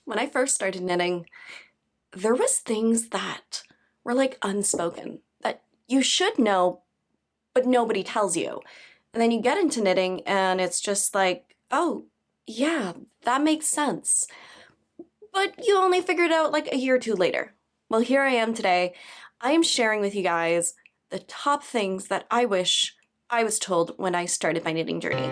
When I first started knitting, there was things that were like unspoken that you should know, but nobody tells you. And then you get into knitting and it's just like, oh, yeah, that makes sense. But you only figured out like a year or two later. Well, here I am today. I am sharing with you guys the top things that I wish I was told when I started my knitting journey.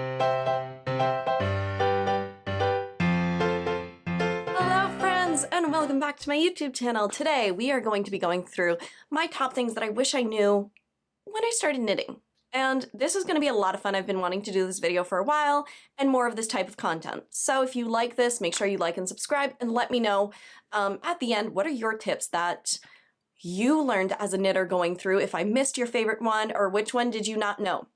Hello friends, and welcome back to my YouTube channel. Today we are going to be going through my top things that I wish I knew when I started knitting. And this is going to be a lot of fun. I've been wanting to do this video for a while and more of this type of content. So if you like this, make sure you like and subscribe and let me know at the end, what are your tips that you learned as a knitter going through, if I missed your favorite one or which one did you not know?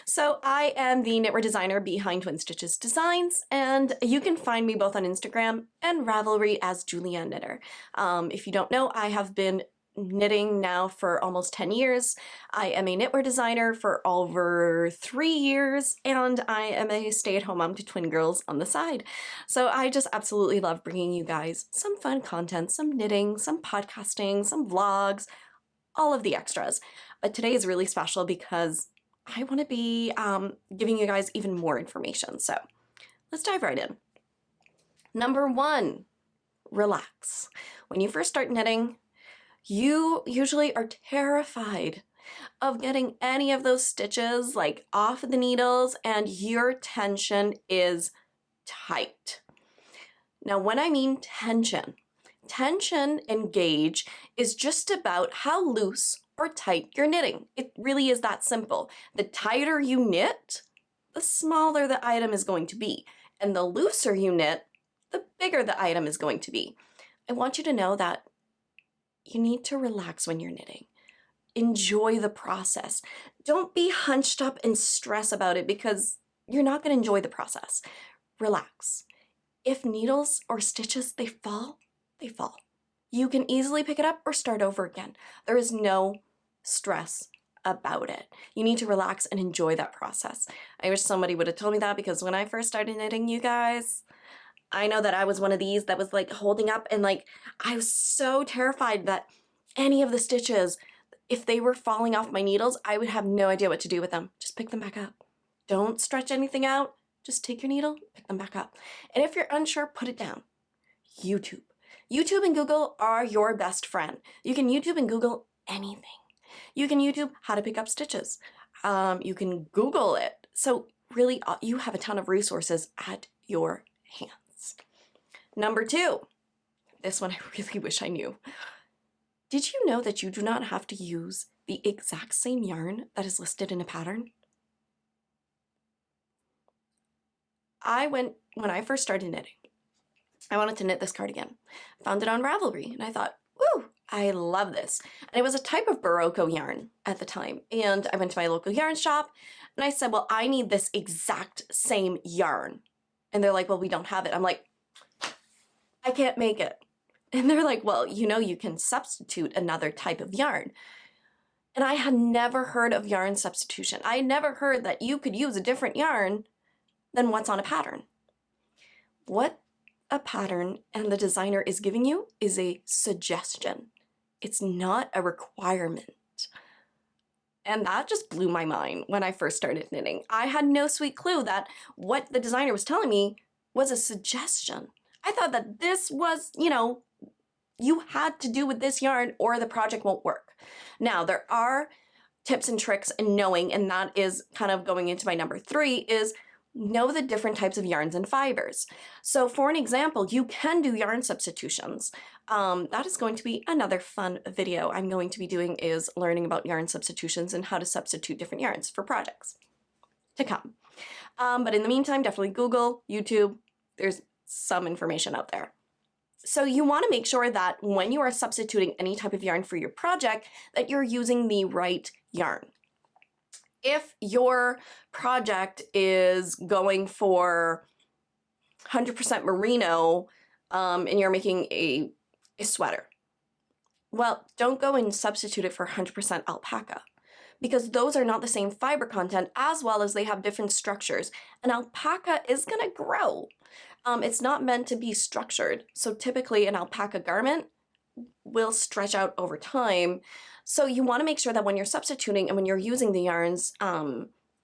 So I am the knitwear designer behind Twin Stitches Designs, and you can find me both on Instagram and Ravelry as Julia Knitter. If you don't know, I have been knitting now for almost 10 years. I am a knitwear designer for over 3 years, and I am a stay-at-home mom to twin girls on the side. So I just absolutely love bringing you guys some fun content, some knitting, some podcasting, some vlogs, all of the extras. But today is really special because I want to be giving you guys even more information. So let's dive right in. Number one, relax. When you first start knitting, you usually are terrified of getting any of those stitches like off of the needles, and your tension is tight. Now, when I mean tension and gauge is just about how loose or tight you're knitting. It really is that simple. The tighter you knit, the smaller the item is going to be. And the looser you knit, the bigger the item is going to be. I want you to know that you need to relax when you're knitting. Enjoy the process. Don't be hunched up and stress about it because you're not going to enjoy the process. Relax. If needles or stitches, they fall, they fall. You can easily pick it up or start over again. There is no stress about it. You need to relax and enjoy that process. I wish somebody would have told me that, because when I first started knitting, you guys, I know that I was one of these that was like holding up, and like I was so terrified that any of the stitches, if they were falling off my needles, I would have no idea what to do with them. Just pick them back up. Don't stretch anything out. Just take your needle, pick them back up. And if you're unsure, put it down. YouTube. YouTube and Google are your best friend. You can YouTube and Google anything. You can YouTube how to pick up stitches. You can Google it. So really, you have a ton of resources at your hands. Number two, this one I really wish I knew. Did you know that you do not have to use the exact same yarn that is listed in a pattern? When I first started knitting, I wanted to knit this cardigan. Found it on Ravelry, and I thought, woo, I love this. And it was a type of Barocco yarn at the time. And I went to my local yarn shop and I said, well, I need this exact same yarn. And they're like, well, we don't have it. I'm like, I can't make it. And they're like, well, you know, you can substitute another type of yarn. And I had never heard of yarn substitution. I had never heard that you could use a different yarn than what's on a pattern. What a pattern and the designer is giving you is a suggestion. It's not a requirement. And that just blew my mind when I first started knitting. I had no sweet clue that what the designer was telling me was a suggestion. I thought that this was, you know, you had to do with this yarn or the project won't work. Now, there are tips and tricks in knowing, and that is kind of going into my number three, is know the different types of yarns and fibers. So for an example, you can do yarn substitutions. That is going to be another fun video I'm going to be doing, is learning about yarn substitutions and how to substitute different yarns for projects to come. But in the meantime, definitely Google, YouTube, there's some information out there. So you want to make sure that when you are substituting any type of yarn for your project, that you're using the right yarn. If your project is going for 100% merino and you're making a sweater, well, don't go and substitute it for 100% alpaca, because those are not the same fiber content, as well as they have different structures. And alpaca is going to grow. It's not meant to be structured. So typically an alpaca garment will stretch out over time. So you want to make sure that when you're substituting and when you're using the yarns,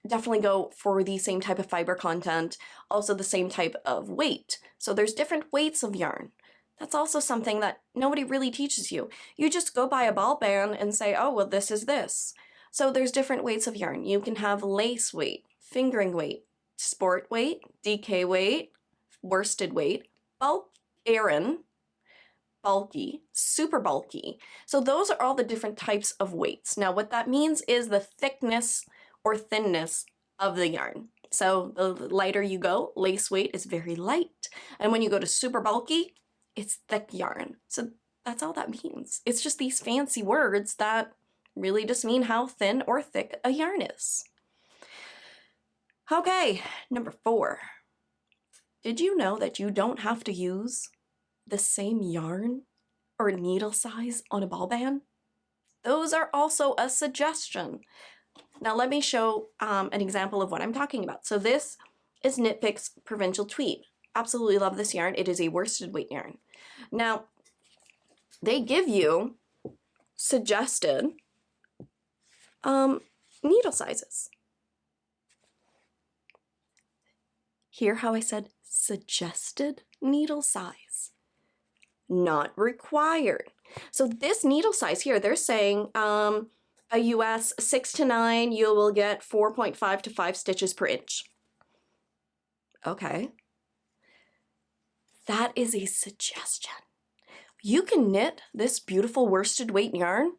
definitely go for the same type of fiber content, also the same type of weight. So there's different weights of yarn. That's also something that nobody really teaches you. You just go buy a ball band and say, oh, well, this is this. So there's different weights of yarn. You can have lace weight, fingering weight, sport weight, DK weight, worsted weight, bulk, Aran, bulky, super bulky. So those are all the different types of weights. Now what that means is the thickness or thinness of the yarn. So the lighter you go, lace weight is very light. And when you go to super bulky, it's thick yarn. So that's all that means. It's just these fancy words that really just mean how thin or thick a yarn is. Okay, number 4. Did you know that you don't have to use the same yarn or needle size on a ball band? Those are also a suggestion. Now let me show an example of what I'm talking about. So this is Knit Picks Provincial Tweed. Absolutely love this yarn. It is a worsted weight yarn. Now, they give you suggested needle sizes. Hear how I said suggested needle size, not required. So this needle size here, they're saying a US 6 to 9, you will get 4.5 to 5 stitches per inch. Okay. That is a suggestion. You can knit this beautiful worsted weight yarn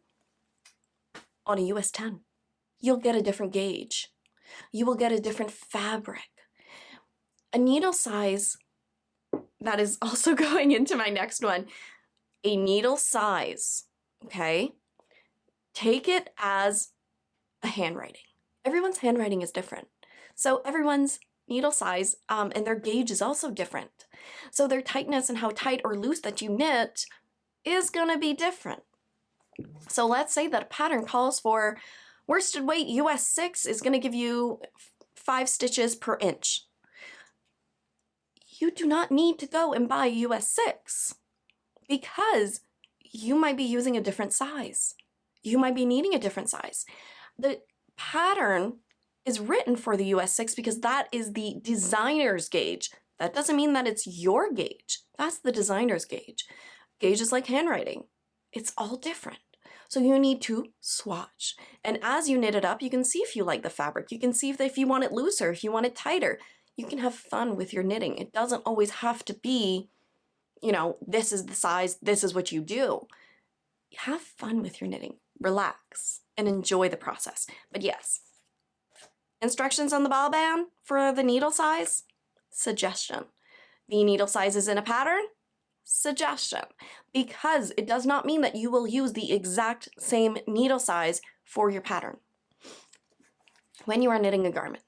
on a US 10. You'll get a different gauge. You will get a different fabric. A needle size, that is also going into my next one. A needle size, okay? Take it as a handwriting. Everyone's handwriting is different. So everyone's needle size and their gauge is also different. So their tightness and how tight or loose that you knit is gonna be different. So let's say that a pattern calls for worsted weight US 6 is gonna give you 5 stitches per inch. You do not need to go and buy US 6 because you might be using a different size. You might be needing a different size. The pattern is written for the US 6 because that is the designer's gauge. That doesn't mean that it's your gauge. That's the designer's gauge. Gauge is like handwriting. It's all different. So you need to swatch. And as you knit it up, you can see if you like the fabric. You can see if you want it looser, if you want it tighter. You can have fun with your knitting. It doesn't always have to be, you know, this is the size, this is what you do. Have fun with your knitting. Relax and enjoy the process. But yes, instructions on the ball band for the needle size, suggestion. The needle sizes in a pattern, suggestion. Because it does not mean that you will use the exact same needle size for your pattern. When you are knitting a garment,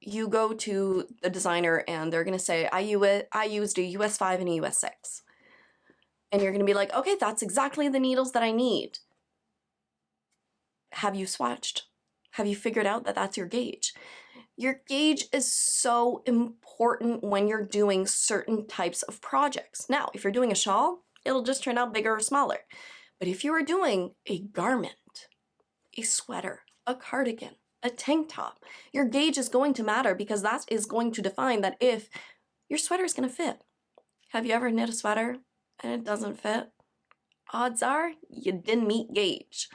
you go to the designer and they're going to say, I used a US 5 and a US 6. And you're going to be like, okay, that's exactly the needles that I need. Have you swatched? Have you figured out that that's your gauge? Your gauge is so important when you're doing certain types of projects. Now, if you're doing a shawl, it'll just turn out bigger or smaller. But if you are doing a garment, a sweater, a cardigan, a tank top, your gauge is going to matter because that is going to define that if your sweater is going to fit. Have you ever knit a sweater and it doesn't fit? Odds are you didn't meet gauge.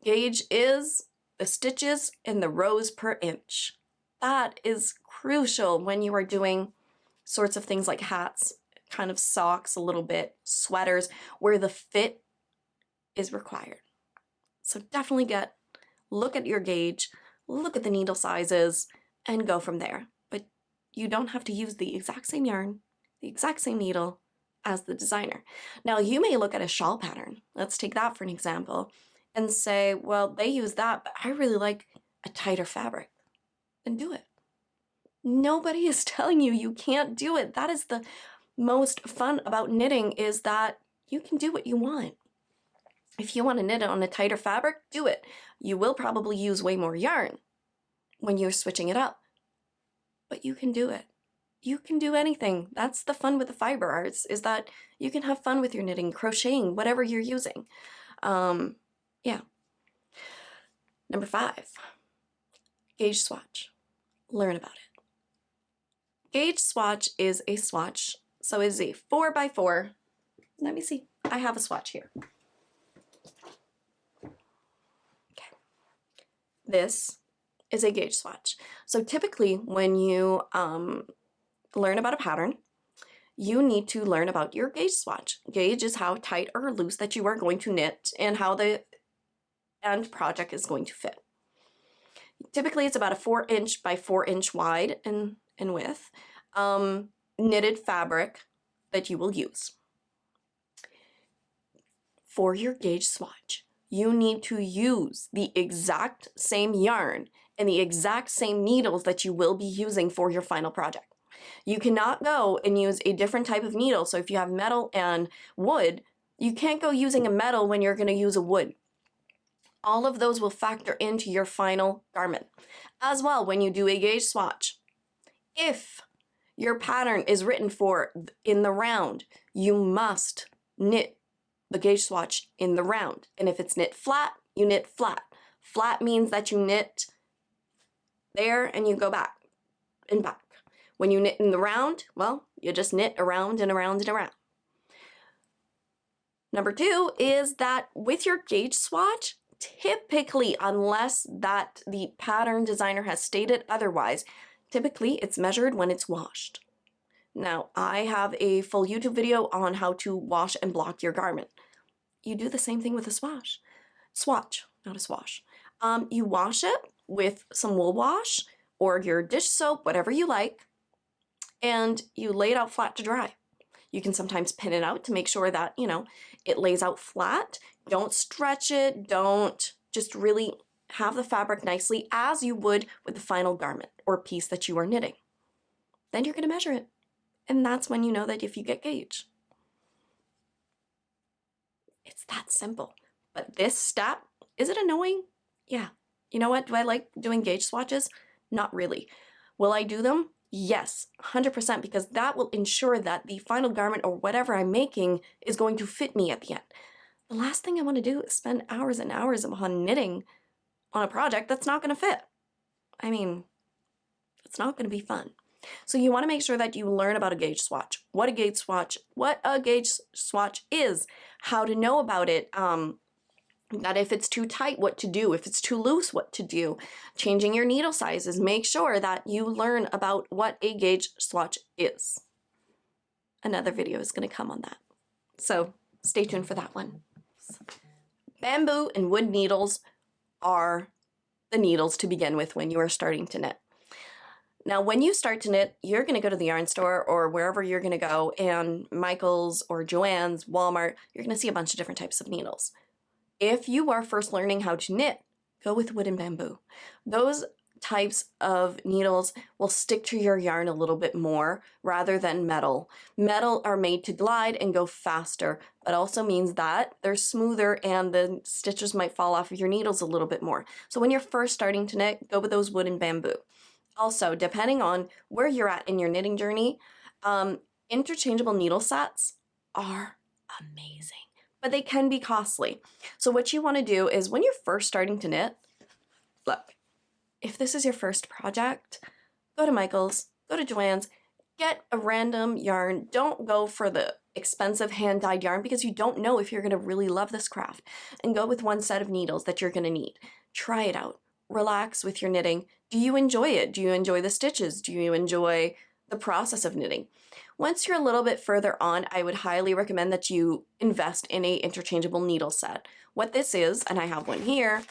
Gauge is the stitches in the rows per inch. That is crucial when you are doing sorts of things like hats, kind of socks a little bit, sweaters, where the fit is required. So definitely look at your gauge, look at the needle sizes, and go from there. But you don't have to use the exact same yarn, the exact same needle as the designer. Now you may look at a shawl pattern, let's take that for an example, and say, well, they use that, but I really like a tighter fabric. Then do it. Nobody is telling you you can't do it. That is the most fun about knitting, is that you can do what you want. If you want to knit it on a tighter fabric, do it. You will probably use way more yarn when you're switching it up, but you can do it. you can do anything. That's the fun with the fiber arts, is that you can have fun with your knitting, crocheting, whatever you're using. Yeah. Number 5, gauge swatch. Learn about it. Gauge swatch is a swatch, so it is a 4x4. Let me see. I have a swatch here. Okay. This is a gauge swatch. So typically when you learn about a pattern, you need to learn about your gauge swatch. Gauge is how tight or loose that you are going to knit and how the end project is going to fit. Typically it's about a 4-inch by 4-inch wide in width knitted fabric that you will use. For your gauge swatch, you need to use the exact same yarn and the exact same needles that you will be using for your final project. You cannot go and use a different type of needle. So if you have metal and wood, you can't go using a metal when you're going to use a wood. All of those will factor into your final garment. As well, when you do a gauge swatch, if your pattern is written for in the round, you must knit the gauge swatch in the round. And if it's knit flat, you knit flat. Flat means that you knit there and you go back and back. When you knit in the round, well, you just knit around and around and around. Number 2 is that with your gauge swatch, typically, unless that the pattern designer has stated otherwise, typically it's measured when it's washed. Now, I have a full YouTube video on how to wash and block your garment. You do the same thing with a swatch. Swatch, not a swash. You wash it with some wool wash or your dish soap, whatever you like, and you lay it out flat to dry. You can sometimes pin it out to make sure that, it lays out flat. Don't stretch it. Don't, just really have the fabric nicely as you would with the final garment or piece that you are knitting. Then you're going to measure it. And that's when you know that if you get gauge. It's that simple. But this step, is it annoying? Yeah. You know what? Do I like doing gauge swatches? Not really. Will I do them? Yes, 100%, because that will ensure that the final garment or whatever I'm making is going to fit me at the end. The last thing I want to do is spend hours and hours upon knitting on a project that's not going to fit. I mean, it's not going to be fun. So you want to make sure that you learn about a gauge swatch, what a gauge swatch is, how to know about it, that if it's too tight, what to do, if it's too loose, what to do, changing your needle sizes. Make sure that you learn about what a gauge swatch is. Another video is going to come on that. So stay tuned for that one. Bamboo and wood needles are the needles to begin with when you are starting to knit. Now, when you start to knit, you're going to go to the yarn store or wherever you're going to go, and Michael's or Joann's, Walmart, you're going to see a bunch of different types of needles. If you are first learning how to knit, go with wood and bamboo. Those types of needles will stick to your yarn a little bit more rather than metal. Metal are made to glide and go faster, but also means that they're smoother and the stitches might fall off of your needles a little bit more. So when you're first starting to knit, go with those wood and bamboo. Also, depending on where you're at in your knitting journey, interchangeable needle sets are amazing, but they can be costly. So what you want to do is when you're first starting to knit, look, if this is your first project, go to Michael's, go to Joann's, get a random yarn. Don't go for the expensive hand-dyed yarn because you don't know if you're going to really love this craft. And go with one set of needles that you're going to need. Try it out. Relax with your knitting. Do you enjoy it? Do you enjoy the stitches? Do you enjoy the process of knitting? Once you're a little bit further on, I would highly recommend that you invest in a interchangeable needle set. What this is, and I have one here,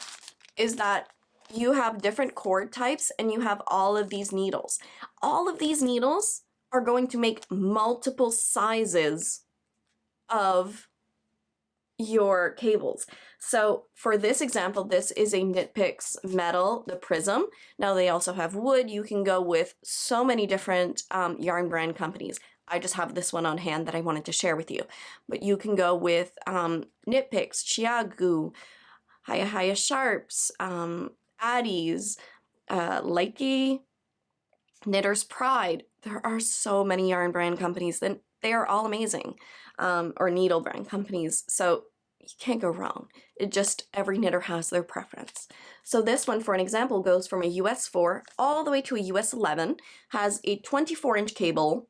is that you have different cord types and you have all of these needles. All of these needles are going to make multiple sizes of your cables. So for this example, this is a Knit Picks metal, the Prism. Now they also have wood. You can go with so many different yarn brand companies. I just have this one on hand that I wanted to share with you. But you can go with Knit Picks, Chiagu, Haya Sharps, Addie's, Likey, Knitter's Pride. There are so many yarn brand companies that they are all amazing, or needle brand companies. So you can't go wrong. It just, every knitter has their preference. So this one, for an example, goes from a US 4 all the way to a US 11, has a 24-inch cable,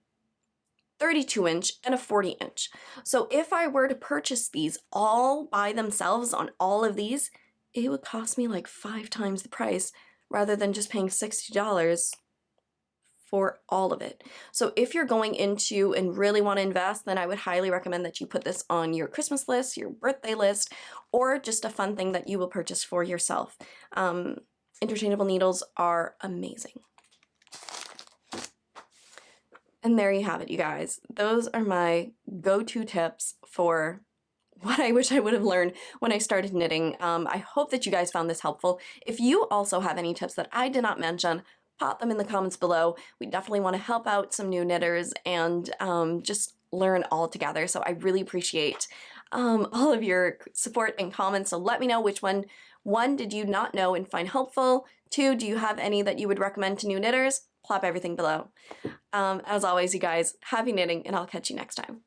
32-inch, and a 40-inch. So if I were to purchase these all by themselves on all of these, it would cost me like 5 times the price rather than just paying $60 for all of it. So if you're going into and really want to invest, then I would highly recommend that you put this on your Christmas list, your birthday list, or just a fun thing that you will purchase for yourself. Interchangeable needles are amazing. And there you have it, you guys. Those are my go-to tips for what I wish I would have learned when I started knitting. I hope that you guys found this helpful. If you also have any tips that I did not mention, pop them in the comments below. We definitely want to help out some new knitters and just learn all together. So I really appreciate all of your support and comments. So let me know which one did you not know and find helpful? 2, do you have any that you would recommend to new knitters? Plop everything below. As always, you guys, happy knitting, and I'll catch you next time.